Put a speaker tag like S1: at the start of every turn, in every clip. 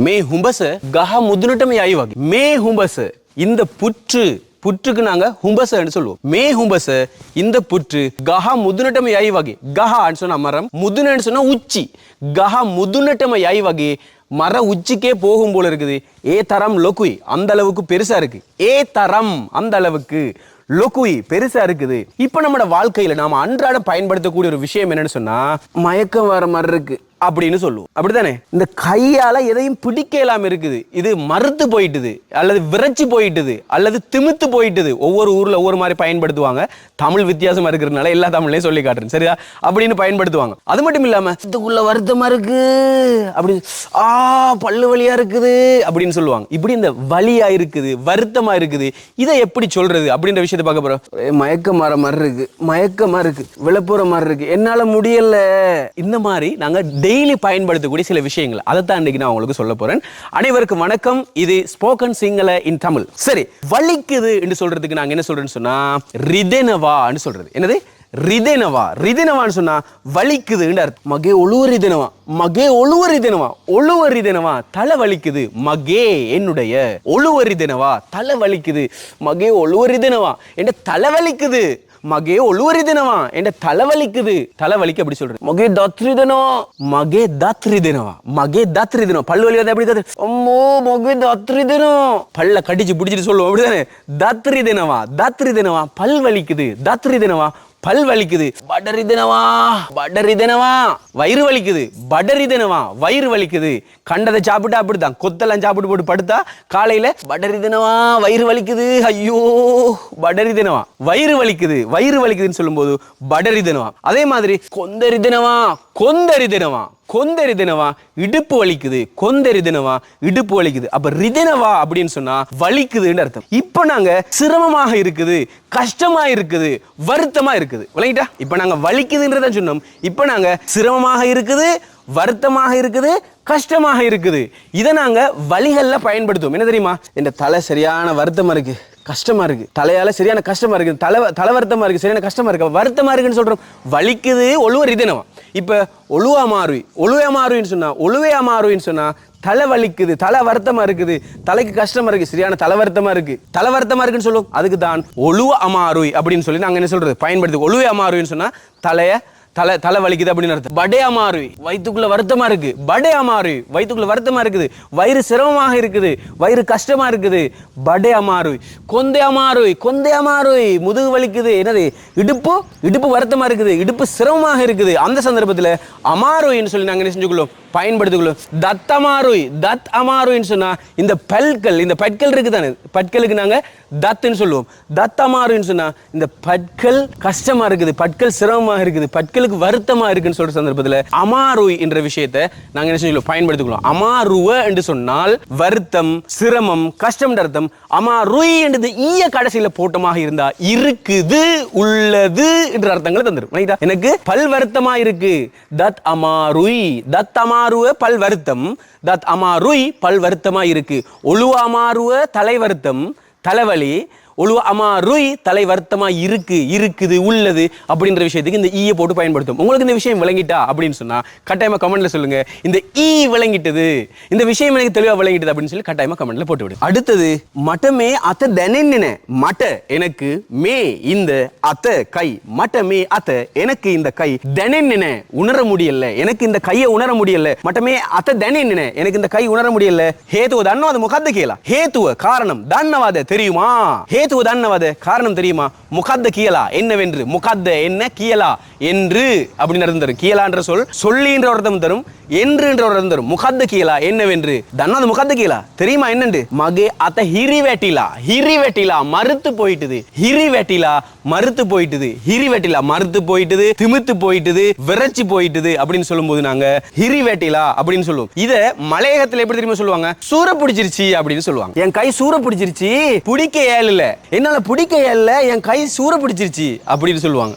S1: මේ හුඹස ගහ මුදුනටම යයි වගේ. මේ හුඹස இந்த புற்றுக்கு நாங்க ஹும்பசன்னு சொல்லுவோம். மே ஹும்பச இந்த புற்று கஹ முதுனட்டம யයි வகை. கஹன்னு சொன்னா மரம், முதுனன்னு சொன்னா உச்சி. கஹ முதுனட்டம யයි வகை. மர உச்சிக்கே போகும் போல இருக்குது. ஏ தரம் லொக்குய் அந்த அளவுக்கு பெருசா இருக்கு. ஏ தரம் அந்த அளவுக்கு லொக்குய் பெருசா இருக்குது. இப்ப நம்ம வாழ்க்கையில நாம அன்றாட பயன்படுத்தக்கூடிய ஒரு விஷயம் என்னன்னு சொன்னா மயக்கம் வர மாதிரி இருக்கு அப்படின்னு சொல்லுவோம். அப்படித்தானே? இந்த கையால எதையும் பிடிக்க இல்லாம இருக்குது. இது மறுத்து போயிட்டுது, அல்லது விரைச்சு போயிட்டுது, அல்லது திமித்து போயிட்டுது. ஒவ்வொரு ஊர்ல ஒவ்வொரு மாதிரி பயன்படுத்துவாங்க. தமிழ் வித்தியாசமா இருக்கிறதுனால எல்லா தமிழ்லையும் சொல்லி காட்டுறேன், சரியா? அப்படின்னு பயன்படுத்துவாங்க. அது மட்டும் இல்லாம இதுக்குள்ள வருத்தமா இருக்கு அப்படி, பல்லு வலியா இருக்குது அப்படின்னு சொல்லுவாங்க. இப்படி இந்த வலியா இருக்குது, வருத்தமா இருக்குது, இதை எப்படி சொல்றது அப்படின்ற விஷயத்தை பார்க்க போறோம். மயக்கம் வர மாதிரி இருக்கு, மயக்கமா இருக்கு, விழப்புற மாதிரி இருக்கு, என்னால முடியல. இந்த மாதிரி நாங்க டெய்லி பயன்படுத்தக்கூடிய சில விஷயங்கள், அதைத்தான் இன்னைக்கு நான் உங்களுக்கு சொல்ல போறேன். அனைவருக்கும் வணக்கம். இது ஸ்போக்கன் சிங்கள இன் தமிழ். சரி, வலிக்குது என்று சொல்றதுக்கு நாங்க என்ன சொல்றேன்னு சொன்னா ரிதெனவான்னு சொல்றது. என்னது? ரிதெனவா. ரிதெனவான்னு சொன்னா வலிக்குதுன்னு அர்த்தம். மகே ஒழுவரிதெனவா, மகே ஒழுவரிதெனவா, ஒழுவரிதெனவா தலை வலிக்குது. மகே என்னுடைய ஒழுவரிதெனவா தலை வலிக்குது. மகே ஒழுவரிதெனவா என்ற தலை வலிக்குது. மகே ஒழுவரிதெனவா என்ற தலைவலிக்குது. தலைவலிக்கு அப்படி சொல்றது. மகே தாத்ரிதனோ, மகே தாத்ரிதனவா, மகே தாத்ரிதனோ. பல்லு வலி வந்து எப்படி தாத்ரி, அம்மோ மகே தாத்ரிதனோ, பல்ல கடிச்சு பிடிச்சிட்டு சொல்லுவோம், அப்படிதானே? தாத்ரிதனவா, தாத்ரிதனவா பல் வலிக்குது. தாத்ரிதனவா பல் வலிக்குது. படரிதனவா, படரிதனவா வயிறு வலிக்குது. படரிதனவா வயிறு வலிக்குது. கண்டதை சாப்பிட்டா அப்படித்தான், கொத்தெல்லாம் சாப்பிட்டு போட்டு படுத்தா காலையில படரிதனவா வயிறு வலிக்குது. ஐயோ படரிதனவா வயிறு வலிக்குது. வயிறு வலிக்குதுன்னு சொல்லும்போது படரிதனவா. அதே மாதிரி கொந்தரிதனவா, கொந்தரிதனவா, கொந்தரிதனவா இடுப்பு வலிக்குது. கொந்தரிதனவா இடுப்பு வலிக்குது. அப்ப ரிதனவா அப்படின்னு சொன்னா வலிக்குதுன்னு அர்த்தம். இப்ப நாங்க சிரமமாக இருக்குது, கஷ்டமா இருக்குது, வருத்தமா இருக்குது. விளங்கிட்டா? இப்ப நாங்க வலிக்குதுன்றத சொன்னோம். இப்ப நாங்க சிரமமாக இருக்குது, வருத்தமாக இருக்குது, கஷ்டமாக இருக்குது. இதை நாங்க வலிகள்ல பயன்படுத்துவோம். என்ன தெரியுமா? இந்த தலை சரியான வருத்தமா இருக்கு, கஷ்டமா இருக்கு, தலையால சரியான கஷ்டமா இருக்கு, தலை வருத்தமா இருக்கு, சரியான கஷ்டமா இருக்கு, வருத்தமா இருக்குன்னு சொல்றோம். வலிக்குது ஒழுவ ரிதனவா. இப்ப ஒழுவா மாறுவி, ஒழுவே மாறுவின்னு சொன்னா, ஒழுவே மாறுவின்னு சொன்னா தலை வலிக்குது, தலை வருத்தமா இருக்குது, தலைக்கு கஷ்டமா இருக்கு, சரியான தலை வருத்தமா இருக்கு, தலை வருத்தமா இருக்குன்னு சொல்லுவோம். அதுக்கு தான் ஒழுவ அமாருய் அப்படின்னு சொல்லி நாங்க என்ன சொல்றது பயன்படுத்து. ஒழுவே அமாருவின்னு சொன்னா தலை வலிக்குது அப்படின்னு அர்த்தம். படே அமாருவி வயிற்றுக்குள்ள வருத்தமா இருக்கு. படே அமாருவி வயிற்றுக்குள்ள வருத்தமா இருக்குது, வயிறு சிரமமாக இருக்குது, வயிறு கஷ்டமா இருக்குது. படே அமாருவி. கொந்தே அமாருவி, கொந்தே அமாருவி முதுகு வலிக்குது. என்னது? இடுப்பு வருத்தமா இருக்குது, இடுப்பு சிரமமாக இருக்குது. அந்த சந்தர்ப்பத்தில் அமாருவின்னு சொல்லி நாங்க என்ன செஞ்சுக்கொள்ளும், பயன்படுத்திக்கொள்ளும். தத் அமாருய், தத் அமாருயின்னு சொன்னா இந்த பற்கள் இருக்கு தானே, பற்களுக்கு நாங்க தத்துன்னு சொல்லுவோம். தத் அமாருயின்னு சொன்னா இந்த பற்கள் கஷ்டமா இருக்குது, பற்கள் சிரமமாக இருக்குது, பற்களுக்கு வருத்தமா இருக்குன்னு சொல்ற சந்தர்ப்பத்தில் அமாருய் என்ற விஷயத்தை நாங்க என்ன செஞ்சுக்கொள்ளும், பயன்படுத்திக்கொள்ளும். அமாருவ என்று சொன்னால் வருத்தம், சிரமம், கஷ்டம் அர்த்தம். அமாருய் என்றது ஈய கடைசியில போட்டமாக இருந்தா இருக்குது, உள்ளது என்ற அர்த்தங்களை தந்துரும். எனக்கு பல் வருத்தமா இருக்கு, தத் அமாருய். தத் அமாருவ பல் வருத்தம், தத் அமாருய் பல் வருத்தமா இருக்கு. ஒழுவ அமாருவ தலை வருத்தம், தலைவலி. ஒழுவ அமாருய் தலை வருத்தமா இருக்குது, உள்ளது அப்படின்ற விஷயத்துக்கு இந்த ஈயை போட்டு பயன்படுத்தும். உங்களுக்கு இந்த விஷயம் விளங்கிட்டா அப்படின்னு சொன்னா கட்டாயமா கமெண்ட்ல சொல்லுங்க. இந்த ஈ விளங்கிட்டது, இந்த விஷயம் எனக்கு தெளிவா விளங்கிட்டது அப்படின்னு சொல்லி கட்டாயமா கமெண்ட்ல போட்டு விடு. அடுத்தது மட்டமே அத்த தெனென்ன. மட்ட எனக்கு, மே இந்த, அத்த கை. மட்டமே அத்த எனக்கு இந்த கை. தெனென்ன உணர முடியல, எனக்கு இந்த கையை உணர முடியல. மட்டமே அத்த தெனென்ன எனக்கு இந்த கை உணர முடியல. ஹேத்துவ தன்னவாத முகத்த கேளா. ஹேத்துவ காரணம், தன்னவாத தெரியுமா? ஹேத்துவ தன்னவாத காரணம் தெரியுமா? முகத்த கியலா என்னவென்று, முகத்த என்ன, கியலா என்று அப்படின்னு அர்த்தம் தரும். கியலான்ற சொல் சொல்லின்ற அர்த்தம் தரும், என்று என்ற அர்த்தம் தரும். முகத்த கியலா என்னவென்று, தன்னவாத முகத்த கியலா தெரியுமா என்னண்டு. மகே அத்த ஹிரி வெட்டிலா, ஹிரி வெட்டிலா மறுத்து போயிட்டுது, ஹிரி வெட்டிலா மறுத்து போயிட்டுது, ஹிரி வெட்டிலா மறுத்து போயிட்டுது, திமித்து போயிட்டுது, விரைச்சு போயிட்டுது அப்படின்னு சொல்லும்போது நாங்க ஹிரி வெட்டிலா அப்படின்னு சொல்லுவோம். இத மலையகத்துல எப்படி தெரியுமா சொல்லுவாங்க? சூற பிடிச்சிருச்சு அப்படின்னு சொல்லுவாங்க. என் கை சூற பிடிச்சிருச்சு, பிடிக்க ஏழல, என்னால பிடிக்க ஏழல, என் கை சூற பிடிச்சிருச்சு அப்படின்னு சொல்லுவாங்க.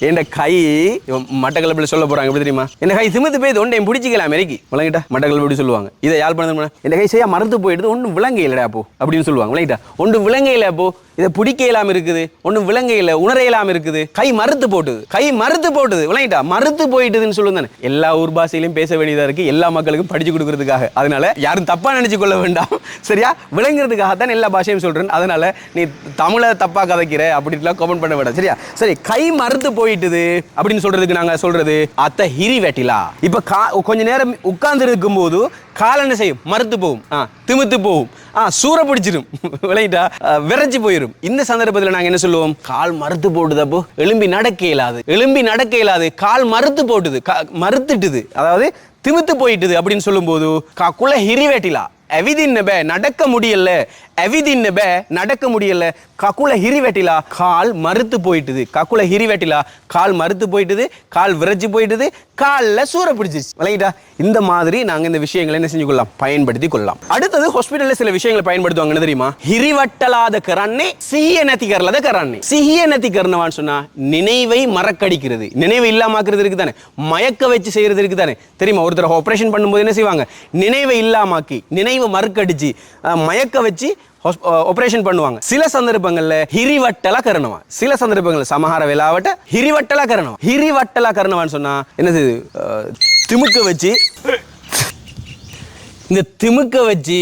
S1: என் கை மட்டக்களப்பில் சொல்ல போறாங்க எப்படி தெரியுமா? என் கை திமித்து போய் ஒன்றை பிடிச்சிக்கலாம் மெரிக்கி விளங்கிட்டா. மட்டக்களப்பு எப்படி சொல்லுவாங்க? இதை யாழ்ப்பாணம் என் கை செய்ய மறந்து போயிடுது, ஒன்றும் விளங்க இல்லடா அப்போ அப்படின்னு சொல்லுவாங்க. விளங்கிட்டா, ஒன்று விளங்க இல்லை அப்போ இதை பிடிக்க இல்லாம இருக்குது, ஒன்றும் விளங்க இல்லை, உணர இல்லாம இருக்குது, கை மறுத்து போட்டுது விளங்கிட்டா, மறுத்து போயிட்டுதுன்னு சொல்லுங்க. எல்லா ஊர் பாஷையிலும் பேச வேண்டியதா இருக்கு, எல்லா மக்களுக்கும் படிச்சு கொடுக்கறதுக்காக. அதனால யாரும் தப்பா நினைச்சு கொள்ள வேண்டாம், சரியா? விளங்குறதுக்காக தான் எல்லா பாஷையும் சொல்றேன். அதனால நீ தமிழை தப்பா கதைக்கிற அப்படின்லாம் கமெண்ட் பண்ண வேண்டாம், சரியா? சரி, கை மறுத்து போயிட்டுது அப்படின்னு சொல்றதுக்கு நாங்க சொல்றது அத்த ஹிரி வெட்டிலா. இப்ப கொஞ்ச நேரம் உட்கார்ந்து இருக்கும் போது கால் என்ன செய்யும்? மறுத்து போகும், திமித்து போகும், சூற பிடிச்சிடும், விளையிட்டா விரைச்சு போயிடும். இந்த சந்தர்ப்பத்தில் நாங்க என்ன சொல்லுவோம்? கால் மறுத்து போட்டுது, அப்போ எலும்பி நடக்க இயலாது, கால் மறுத்து போட்டுது, மறுத்துட்டுது, அதாவது திமித்து போயிட்டுது அப்படின்னு சொல்லும் போது காக்குள்ள ஹிரிவேட்டிலா எவிதின்னபே நடக்க முடியல, நடக்க முடியல, கக்குல ஹிரிவெட்டிலா கால் மறுத்து போயிட்டுது, கக்குல ஹிரிவெட்டிலா கால் மறுத்து போயிட்டுது, கால் விரைச்சு போயிட்டுது, கால்ல சூற பிடிச்சிச்சு, விளங்கிட்டா? இந்த மாதிரி நாங்க இந்த விஷயங்களை என்ன செஞ்சு கொள்ளலாம்? பயன்படுத்தி கொள்ளலாம். அடுத்தது ஹாஸ்பிடல்ல சில விஷயங்களை பயன்படுத்துவாங்க, என்ன தெரியுமா? ஹிரிவட்டலாத கரண்ணே சிஹிய நதி கரலாத கரண்ணே. சிஹிய நதி கரணவான்னு சொன்னா நினைவை மறக்கடிக்கிறது, நினைவை இல்லாமக்கிறது இருக்கு தானே, மயக்க வச்சு செய்யறது இருக்கு தானே. தெரியுமா? ஒருத்தர் ஆபரேஷன் பண்ணும்போது என்ன செய்வாங்க? நினைவை இல்லாமாக்கி, நினைவை மறுக்கடிச்சு, மயக்க வச்சு ஆபரேஷன் பண்ணுவாங்க. சில சந்தர்ப்பங்கள்ல ஹிரிவட்டலா கரணவா, சில சந்தர்ப்பங்கள்ல சமஹார வேலாவட்ட ஹிரிவட்டலா கரணவான்னு சொன்னா என்னது? திமுக்க வச்சு, இந்த திமுக்க வச்சு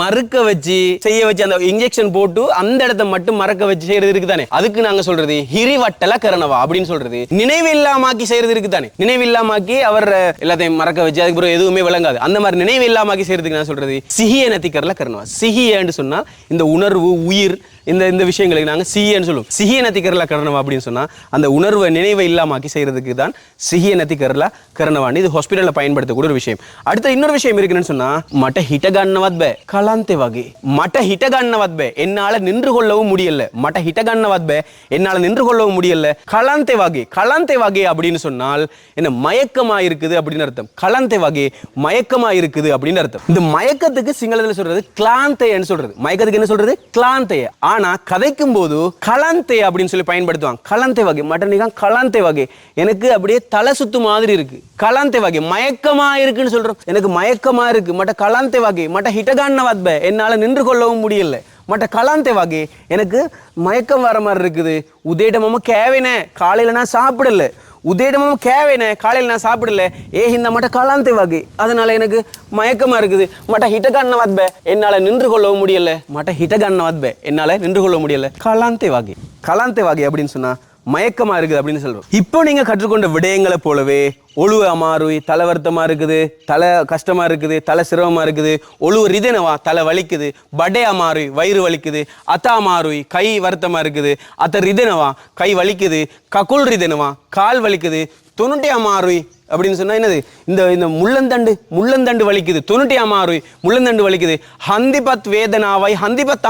S1: மறுக்க வச்சு செய்ய வச்சு அந்த இன்ஜெக்ஷன் போட்டு அந்த இடத்தை மட்டும் மறக்க வச்சு செய்யறது இருக்கு தானே, அதுக்கு நாங்க சொல்றது ஹிரிவட்டல கரணவா அப்படின்னு சொல்றது. நினைவு இல்லாமாக்கி செய்யறது இருக்கு தானே, நினைவு இல்லாமாக்கி அவர் எல்லாத்தையும் மறக்க வச்சு அதுக்கு பிறகு எதுவுமே விளங்காது, அந்த மாதிரி நினைவு இல்லாமாக்கி செய்யறதுக்கு நான் சொல்றது சிஹிய நத்திக்கரல கரணவா. சிஹியன்னு சொன்னா இந்த உணர்வு, உயிர், இந்த விஷயங்களுக்கு நாங்க சிஹியன்னு சொல்லுவோம். சிஹிய நத்திக்கரல கரணவா அப்படின்னு சொன்னா அந்த உணர்வை, நினைவை இல்லாமாக்கி செய்யறதுக்கு தான் சிஹிய நத்திக்கரல கரணவான்னு. இது ஹாஸ்பிட்டல்ல பயன்படுத்தக்கூடிய ஒரு விஷயம். அடுத்த இன்னொரு விஷயம் இருக்குன்னு சொன்னா மட்ட ஹிட்ட கண்ணவத் பே கலாந்தே வகை. மட்ட ஹிட்ட கண்ணவத் பே என்னால நின்று கொள்ளவும் முடியல, மட்ட ஹிட்ட கண்ணவத் பே என்னால நின்று கொள்ளவும் முடியல. கலாந்தே வகை அப்படின்னு சொன்னால் என்ன? மயக்கமா இருக்குது அப்படின்னு அர்த்தம். கலாந்தே வகை மயக்கமா இருக்குது அப்படின்னு அர்த்தம். இந்த மயக்கத்துக்கு சிங்களத்துல சொல்றது கிளாந்தேன்னு சொல்றது. மயக்கத்துக்கு என்ன சொல்றது? கிளாந்தே. ஆனா கதைக்கும் போது கலாந்தே அப்படின்னு சொல்லி பயன்படுத்துவாங்க. கலாந்தே வகை மட்டனிகா கலாந்தே வகை, எனக்கு அப்படியே தலை சுத்து மாதிரி இருக்கு. கலாந்தே வகை மயக்கமா இருக்குன்னு சொல்றோம், எனக்கு மயக்கமா இருக்கு. மட்ட கலாந்தே வகை மட்ட ஹிட்டகான்னவத் பே என்னால நின்று கொள்ளவும் முடியல. மட்ட கலாந்தே வகை எனக்கு மயக்கம் வர மாதிரி இருக்குது. உதேடமாம கேவேனே காலையில நான் சாப்பிடல, உதேடமும் கேவேனே காலையில் நான் சாப்பிடல, இந்த மட்ட கலாந்தே வகை அதனால எனக்கு மயக்கமா இருக்குது. மட்ட ஹிட்டகான்னவத் பே என்னால நின்று கொள்ளவும் முடியல, மட்ட ஹிட்டகான்னவத் பே என்னால நின்று கொள்ள முடியல. கலாந்தே வகை அப்படின்னு சொன்னா மயக்கமா இருக்குது அப்படின்னு சொல்றோம். இப்போ நீங்க கற்றுக்கொண்ட விடயங்களை போலவே ஒழுவ அமாருய் தலை வருத்தமா இருக்குது, தலை கஷ்டமா இருக்குது, தலை சிரமமா இருக்குது. ஒழுவ ரிதனவா தலை வலிக்குது, படே அமாருய் வயிறு வலிக்குது, அத்தா அமாருய் கை வருத்தமா இருக்குது, அத்த ரிதனவா கை வலிக்குது, ககுல் ரிதனவா கால் வலிக்குது, தொண்ணூட்டி அமாருய் அப்படின்னு சொன்னா என்னது? இந்த முள்ளந்தண்டு வலிக்குது, தொண்ணூட்டி அமாருய் முள்ளந்தண்டு வலிக்குது. ஹந்திபத் வேதனாவாய் ஹந்திபத்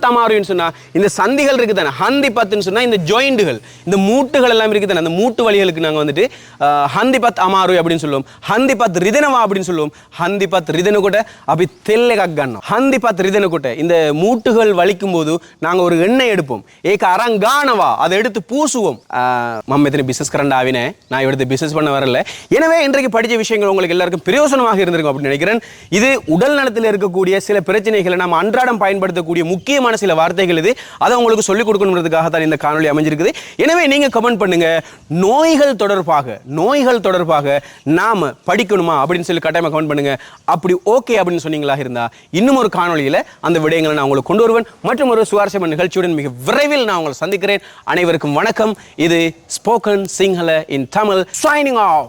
S1: அமாருன்னு சொன்னா இந்த சந்திகள் இருக்கு தானே. ஹந்திபத்னு சொன்னா இந்த ஜாயிண்டுகள், இந்த மூட்டுகள் எல்லாம் இருக்கு தானே, அந்த மூட்டு வலிகளுக்கு நாங்க வந்துட்டு ஹந்திபத் அமாருய் அப்படின்னு சொல்லுவோம். ஹந்திபத் ரிதனவா அப்படின்னு சொல்லுவோம். ஹந்திபத் ரிதனு கூட அப்படி தெல்ல கக்கணும். ஹந்திபத் ரிதனு கூட இந்த மூட்டுகள் வலிக்கும் போது நாங்க ஒரு எண்ணெய் எடுப்போம், ஏக அரங்கானவா அதை எடுத்து பூசுவோம். மம்ம பிசினஸ் கரண்ட் ஆவினே, நான் எடுத்து பிசினஸ் பண்ண வரல. எனவே இன்றைக்கு படிச்ச விஷயங்கள் உங்களுக்கு எல்லாருக்கும் பிரயோஜனமாக இருந்திருக்கும் அப்படின்னு நினைக்கிறேன். இது உடல் நலத்தில் இருக்கக்கூடிய சில பிரச்சனைகளை நாம் அன்றாடம் பயன்படுத்தக்கூடிய முக்கியமான சில வார்த்தைகள் இது. அதை உங்களுக்கு சொல்லிக் கொடுக்கணுன்றதுக்காக தான் இந்த காணொலி அமைஞ்சிருக்குது. எனவே நீங்க கமெண்ட் பண்ணுங்க, நோய்கள் தொடர்பாக நாம படிக்கணுமா அப்படின்னு சொல்லி கட்டாயமா கமெண்ட் பண்ணுங்க. அப்படி ஓகே அப்படின்னு சொன்னீங்களா இருந்தா இன்னும் ஒரு காணொலியில அந்த விடயங்களை நான் உங்களுக்கு கொண்டு வருவேன். மற்றும் ஒரு சுவாரஸ்யமான நிகழ்ச்சியுடன் மிக விரைவில் நான் உங்களை சந்திக்கிறேன். அனைவருக்கும் வணக்கம். இது ஸ்போக்கன் சிங்கள இன் தமிழ். Signing off.